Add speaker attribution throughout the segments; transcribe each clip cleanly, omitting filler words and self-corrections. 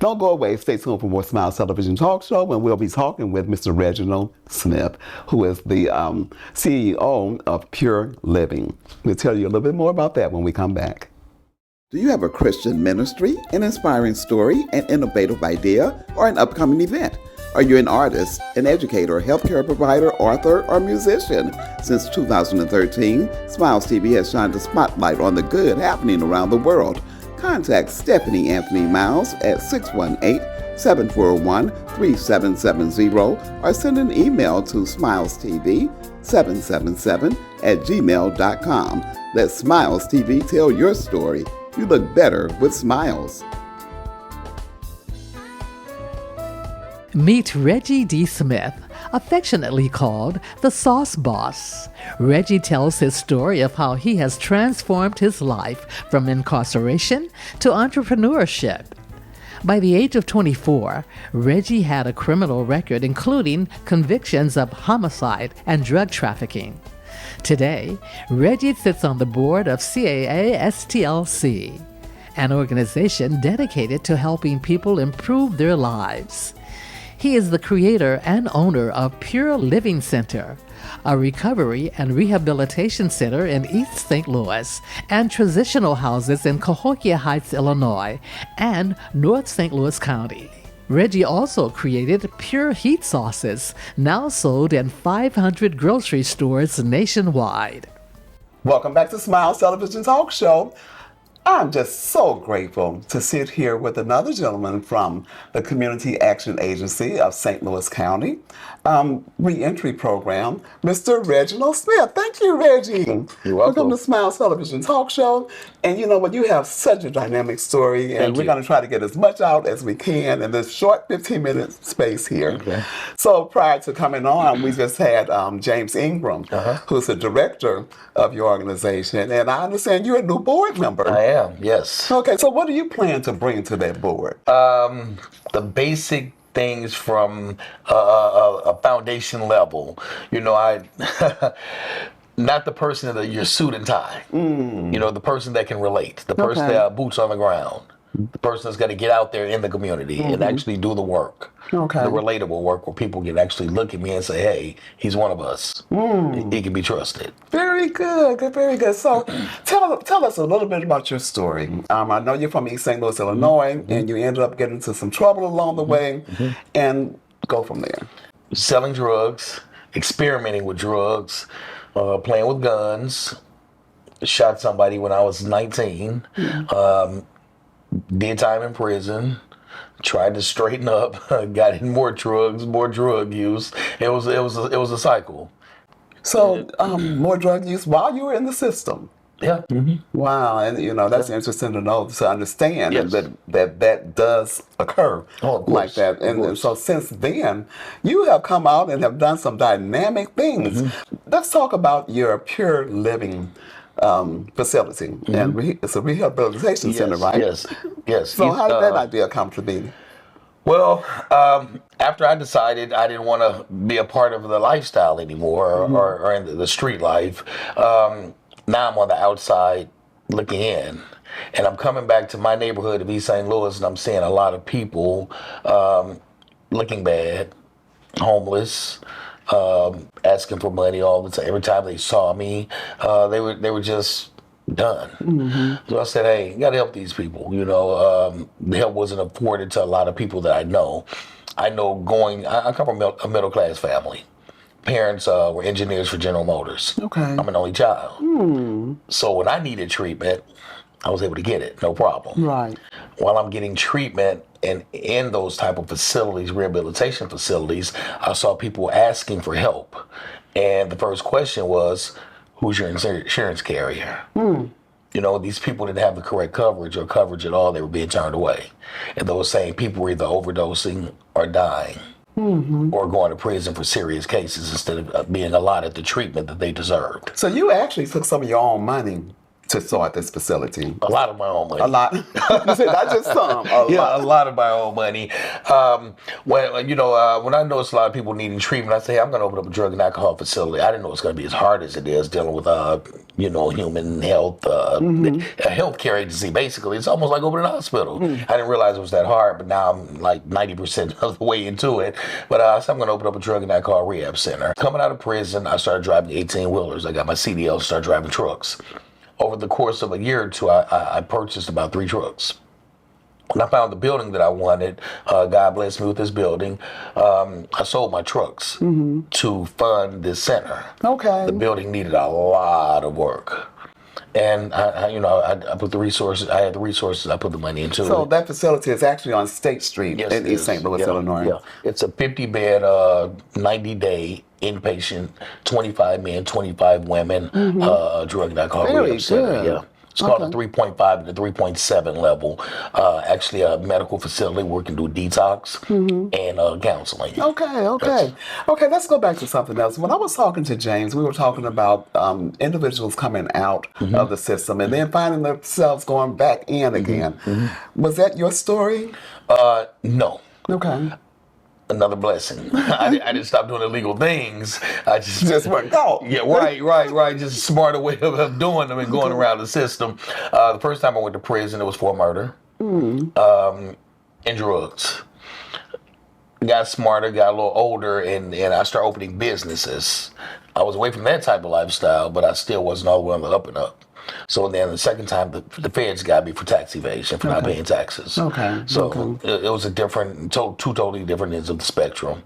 Speaker 1: Don't go away. Stay tuned for more Smiles Television Talk Show, when we'll be talking with Mr. Reginald Smith, who is the CEO of Pure Living. We'll tell you a little bit more about that when we come back. Do you have a Christian ministry, an inspiring story, an innovative idea, or an upcoming event? Are you an artist, an educator, healthcare provider, author, or musician? Since 2013, Smiles TV has shined a spotlight on the good happening around the world. Contact Stephanie Anthony Miles at 618-741-3770 or send an email to smilestv777@gmail.com. Let Smiles TV tell your story. You look better with smiles.
Speaker 2: Meet Reggie D. Smith, affectionately called the Sauce Boss. Reggie tells his story of how he has transformed his life from incarceration to entrepreneurship. By the age of 24, Reggie had a criminal record including convictions of homicide and drug trafficking. Today, Reggie sits on the board of CAASTLC, an organization dedicated to helping people improve their lives. He is the creator and owner of Pure Living Center, a recovery and rehabilitation center in East St. Louis, and transitional houses in Cahokia Heights, Illinois, and North St. Louis County. Reggie also created Pure Heat Sauces, now sold in 500 grocery stores nationwide. Welcome back to Smiles Television Talk Show. I'm just so grateful to sit here with another gentleman from the Community Action Agency of St. Louis County Reentry Program, Mr. Reginald Smith. Thank you, Reggie.
Speaker 3: You're welcome.
Speaker 1: Welcome to Smiles Television Talk Show. And you know what, you have such a dynamic story, and we're going to try to get as much out as we can in this short 15-minute space here.
Speaker 3: Okay.
Speaker 1: So prior to coming on, we just had James Ingram, who's the director of your organization, and I understand you're a new board member.
Speaker 3: I am, yes.
Speaker 1: Okay, so what do you plan to bring to that board?
Speaker 3: The basic things from a foundation level. You know, not the person that your suit and tie. You know, the person that can relate, the person that boots on the ground, the person that's going to get out there in the community and actually do the work.
Speaker 1: Okay.
Speaker 3: The relatable work where people can actually look at me and say, hey, he's one of us. He can be trusted.
Speaker 1: Very good, very good. So tell us a little bit about your story. I know you're from East St. Louis, Illinois, and you ended up getting into some trouble along the way, and go from there.
Speaker 3: Selling drugs, experimenting with drugs, playing with guns, shot somebody when I was 19, did time in prison, tried to straighten up, got in more drugs, more drug use. It was a cycle.
Speaker 1: So more drug use while you were in the system.
Speaker 3: Yeah.
Speaker 1: Wow, and you know that's interesting to know, to understand that does occur like that. And so since then, you have come out and have done some dynamic things. Let's talk about your Pure Living facility, and it's a rehabilitation center, right?
Speaker 3: Yes.
Speaker 1: So how did that idea come to be?
Speaker 3: Well, after I decided I didn't want to be a part of the lifestyle anymore, or in the street life, now I'm on the outside looking in. And I'm coming back to my neighborhood of East St. Louis, and I'm seeing a lot of people looking bad, homeless, asking for money all the time. Every time they saw me, they were just done. So I said, hey, you got to help these people. You know, the help wasn't afforded to a lot of people that I know. I come from a middle class family. Parents were engineers for General Motors.
Speaker 1: Okay.
Speaker 3: I'm an only child. So when I needed treatment, I was able to get it, no problem.
Speaker 1: Right.
Speaker 3: While I'm getting treatment and in those type of facilities, rehabilitation facilities, I saw people asking for help. And the first question was, who's your insurance carrier? You know, these people didn't have the correct coverage or coverage at all. They were being turned away. And those same people were either overdosing or dying. Or going to prison for serious cases instead of being allotted the treatment that they deserved.
Speaker 1: So you actually took some of your own money to start this facility?
Speaker 3: A lot of my own money.
Speaker 1: A lot. Not just some.
Speaker 3: A lot of my own money. When I noticed a lot of people needing treatment, I say, hey, I'm going to open up a drug and alcohol facility. I didn't know it's going to be as hard as it is dealing with, human health, a healthcare agency. Basically, it's almost like opening a hospital. I didn't realize it was that hard, but now I'm like 90% of the way into it. But I said, I'm going to open up a drug and alcohol rehab center. Coming out of prison, I started driving 18-wheelers. I got my CDL, started driving trucks. Over the course of a year or two, I purchased about 3 trucks. When I found the building that I wanted, God blessed me with this building, I sold my trucks to fund this center.
Speaker 1: Okay.
Speaker 3: The building needed a lot of work. And I put the resources, I had the resources, I put the money into it.
Speaker 1: So that facility is actually on State Street in East St. Louis, Illinois.
Speaker 3: Yeah. It's a 50-bed, 90-day inpatient, 25 men, 25 women, drug and alcohol rehab center. Yeah. It's called a 3.5 to 3.7 level. Actually, a medical facility where we can do detox and counseling.
Speaker 1: Okay, let's go back to something else. When I was talking to James, we were talking about individuals coming out of the system and then finding themselves going back in again. Was that your story?
Speaker 3: No.
Speaker 1: Okay.
Speaker 3: Another blessing. I didn't stop doing illegal things. I
Speaker 1: just went out.
Speaker 3: Yeah, right. Just a smarter way of doing them and going around the system. The first time I went to prison, it was for murder and drugs. Got smarter, got a little older, and I started opening businesses. I was away from that type of lifestyle, but I still wasn't all the way on the up and up. So then the second time, the feds got me for tax evasion, for not paying taxes. So it was a different, two totally different ends of the spectrum.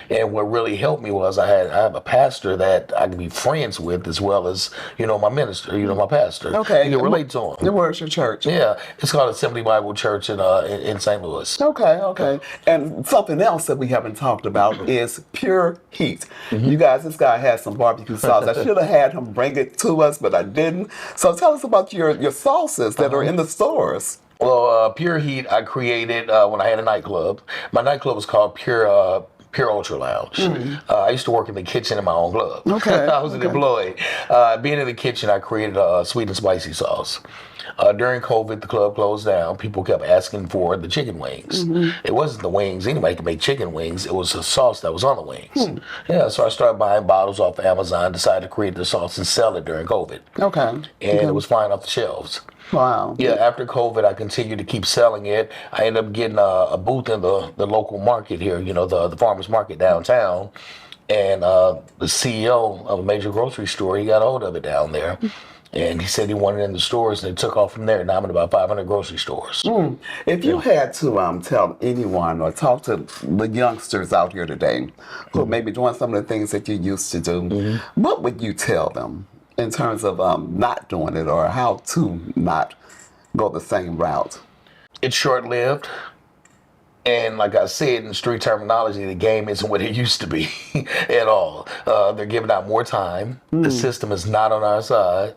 Speaker 3: And what really helped me was I have a pastor that I can be friends with as well as, my minister, my pastor.
Speaker 1: Okay.
Speaker 3: You can relate to him.
Speaker 1: And where's your church?
Speaker 3: Yeah. It's called Assembly Bible Church in St. Louis.
Speaker 1: Okay. And something else that we haven't talked about is pure heat. You guys, this guy has some barbecue sauce. I should have had him bring it to us, but I didn't. So tell us about your sauces that are in the stores.
Speaker 3: Well, Pure Heat I created when I had a nightclub. My nightclub was called Pure Ultra Lounge. I used to work in the kitchen in my own club. I was an employee. Being in the kitchen, I created a sweet and spicy sauce. During COVID, the club closed down. People kept asking for the chicken wings. It wasn't the wings. Anybody could make chicken wings. It was the sauce that was on the wings. Yeah, so I started buying bottles off Amazon, decided to create the sauce and sell it during COVID. And it was flying off the shelves.
Speaker 1: Wow.
Speaker 3: Yeah, after COVID, I continued to keep selling it. I ended up getting a booth in the local market here, the farmer's market downtown. And the CEO of a major grocery store, he got a hold of it down there. And he said he wanted it in the stores, and it took off from there. Now I'm in about 500 grocery stores.
Speaker 1: If you had to tell anyone or talk to the youngsters out here today who may be doing some of the things that you used to do, what would you tell them in terms of not doing it or how to not go the same route?
Speaker 3: It's short-lived. And like I said, in street terminology, the game isn't what it used to be at all. They're giving out more time. The system is not on our side.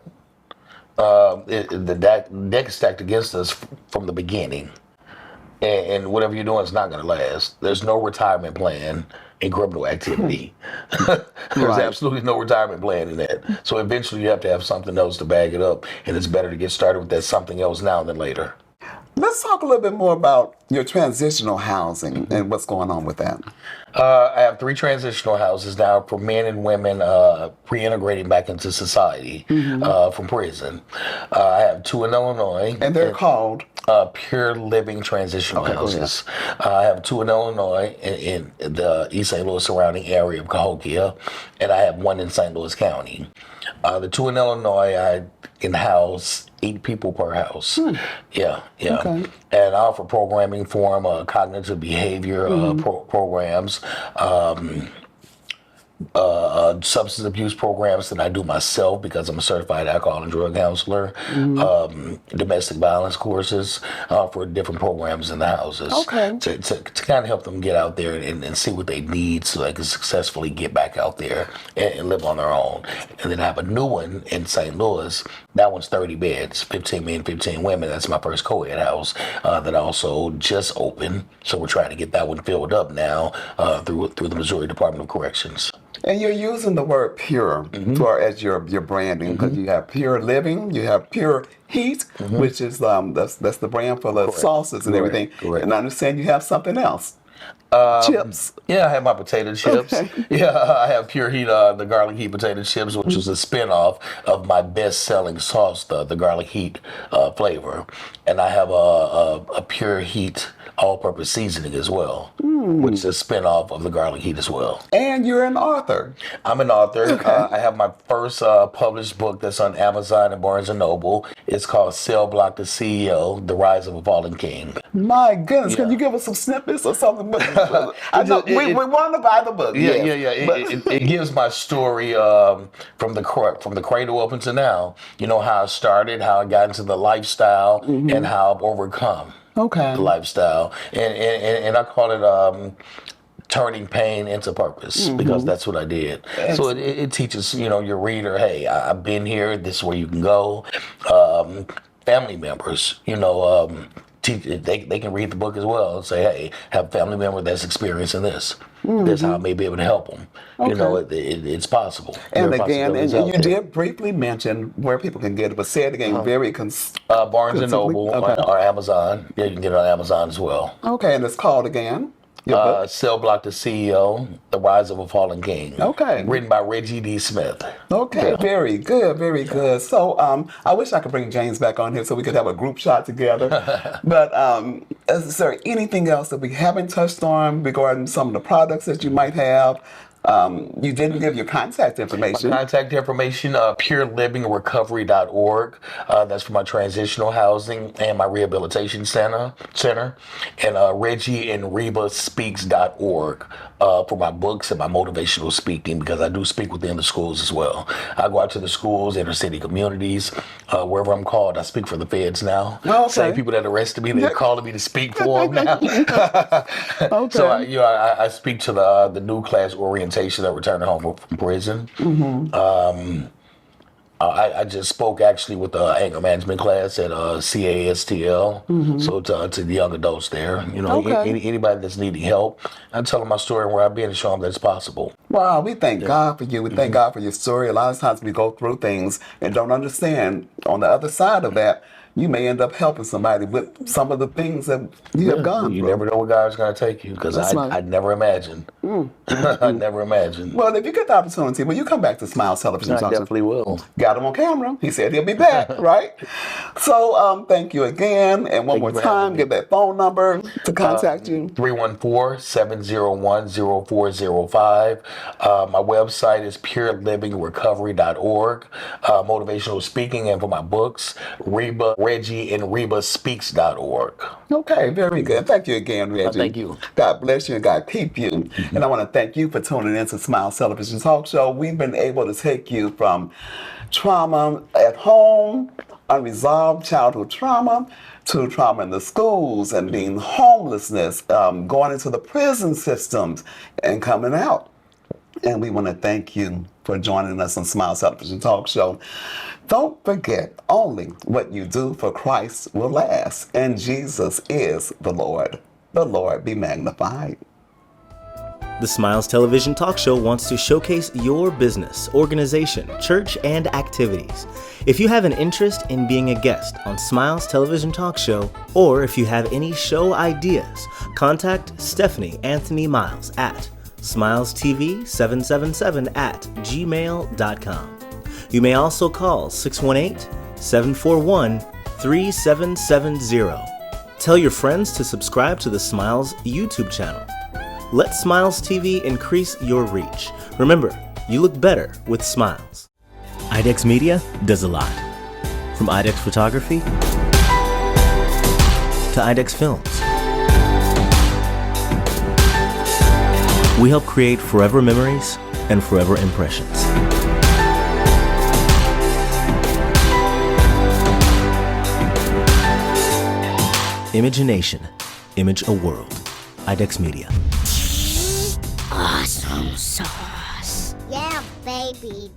Speaker 3: The deck is stacked against us from the beginning. And whatever you're doing is not going to last. There's no retirement plan in criminal activity. There's absolutely no retirement plan in that. So eventually you have to have something else to back it up. And it's better to get started with that something else now than later.
Speaker 1: Let's talk a little bit more about your transitional housing and what's going on with that.
Speaker 3: I have 3 transitional houses now for men and women reintegrating back into society from prison. I have 2 in Illinois.
Speaker 1: And they're called?
Speaker 3: Pure Living Transitional Houses. I have 2 in Illinois in the East St. Louis surrounding area of Cahokia, and I have 1 in St. Louis County. The 2 in Illinois, I can house 8 people per house. Yeah. And I offer programming for them, cognitive behavior programs, substance abuse programs that I do myself because I'm a certified alcohol and drug counselor, domestic violence courses for different programs in the houses to kind of help them get out there and see what they need so they can successfully get back out there and live on their own. And then I have a new one in St. Louis. That one's 30 beds, 15 men, 15 women. That's my first co-ed house that I also just opened. So we're trying to get that one filled up now through the Missouri Department of Corrections.
Speaker 1: And you're using the word pure for as your branding, because you have pure living, you have pure heat, which is that's the brand for the sauces and everything.
Speaker 3: Correct.
Speaker 1: And I understand you have something else. Chips.
Speaker 3: Yeah, I have my potato chips.
Speaker 1: Okay.
Speaker 3: Yeah, I have Pure Heat, the garlic heat potato chips, which was a spinoff of my best-selling sauce, the garlic heat flavor. And I have a Pure Heat all-purpose seasoning as well, which is a spinoff of the garlic heat as well.
Speaker 1: And you're an author.
Speaker 3: I'm an author.
Speaker 1: Okay.
Speaker 3: I have my first published book that's on Amazon and Barnes & Noble. It's called Cell Block the CEO, The Rise of a Fallen King.
Speaker 1: My goodness, can you give us some snippets or something? I know we want to buy the book.
Speaker 3: Yeah. It gives my story from the cradle up until now. You know, how I started, how I got into the lifestyle, and how I've overcome the lifestyle. And I call it turning pain into purpose, because that's what I did. So it teaches, your reader, hey, I've been here, this is where you can go. Family members, they can read the book as well and say, hey, have a family member that's experiencing this. That's how I may be able to help them. It's possible.
Speaker 1: And again, and you did briefly mention where people can get it, but say it again,
Speaker 3: Barnes & Noble or Amazon. Yeah, you can get it on Amazon as well.
Speaker 1: Okay, and it's called again?
Speaker 3: Cell Block the CEO, The Rise of a Fallen King.
Speaker 1: Okay.
Speaker 3: Written by Reggie D. Smith.
Speaker 1: Okay,
Speaker 3: Yeah.
Speaker 1: very good, very good. So I wish I could bring James back on here so we could have a group shot together. But is there anything else that we haven't touched on regarding some of the products that you might have? You didn't give your contact information.
Speaker 3: My contact information, purelivingrecovery.org. That's for my transitional housing and my rehabilitation center. And reggieandrebaspeaks.org for my books and my motivational speaking, because I do speak within the schools as well. I go out to the schools, inner city communities, wherever I'm called. I speak for the feds now.
Speaker 1: Okay.
Speaker 3: Same people that arrested me, they're calling me to speak for them now.
Speaker 1: Okay.
Speaker 3: So I speak to the new class orientation that returning home from prison. I just spoke actually with the anger management class at CASTL. So to the young adults there, anybody that's needing help, I tell them my story and where I've been and show them that it's possible.
Speaker 1: Wow, we thank God for you. We thank God for your story. A lot of times we go through things and don't understand. On the other side of that, you may end up helping somebody with some of the things that you have gone
Speaker 3: You
Speaker 1: through.
Speaker 3: never know where God's going to take you, because I never imagined. I never imagined.
Speaker 1: Well, if you get the opportunity, will you come back to Smiles Television?
Speaker 3: I definitely will.
Speaker 1: Got him on camera. He said he'll be back, right? So thank you again. And one more time, give that phone number to contact you.
Speaker 3: 314-701-0405. My website is purelivingrecovery.org. Motivational speaking, and for my books, reggieandrebaspeaks.org.
Speaker 1: Okay, very good. Thank you again, Reggie.
Speaker 3: Thank you.
Speaker 1: God bless you and God keep you. And I want to thank you for tuning in to Smiles Television Talk Show. We've been able to take you from trauma at home, unresolved childhood trauma, to trauma in the schools and being homelessness, going into the prison systems and coming out. And we want to thank you for joining us on Smiles Television Talk Show. Don't forget, only what you do for Christ will last, and Jesus is the Lord. The Lord be magnified.
Speaker 4: The Smiles Television Talk Show wants to showcase your business, organization, church, and activities. If you have an interest in being a guest on Smiles Television Talk Show, or if you have any show ideas, contact Stephanie Anthony Miles at smilestv777@gmail.com. You may also call 618-741-3770. Tell your friends to subscribe to the Smiles YouTube channel. Let Smiles TV increase your reach. Remember, you look better with smiles. IDEX Media does a lot. From IDEX Photography to IDEX Films. We help create forever memories and forever impressions. Imagination, image a world. IDEX Media.
Speaker 5: Awesome sauce. Yeah, baby.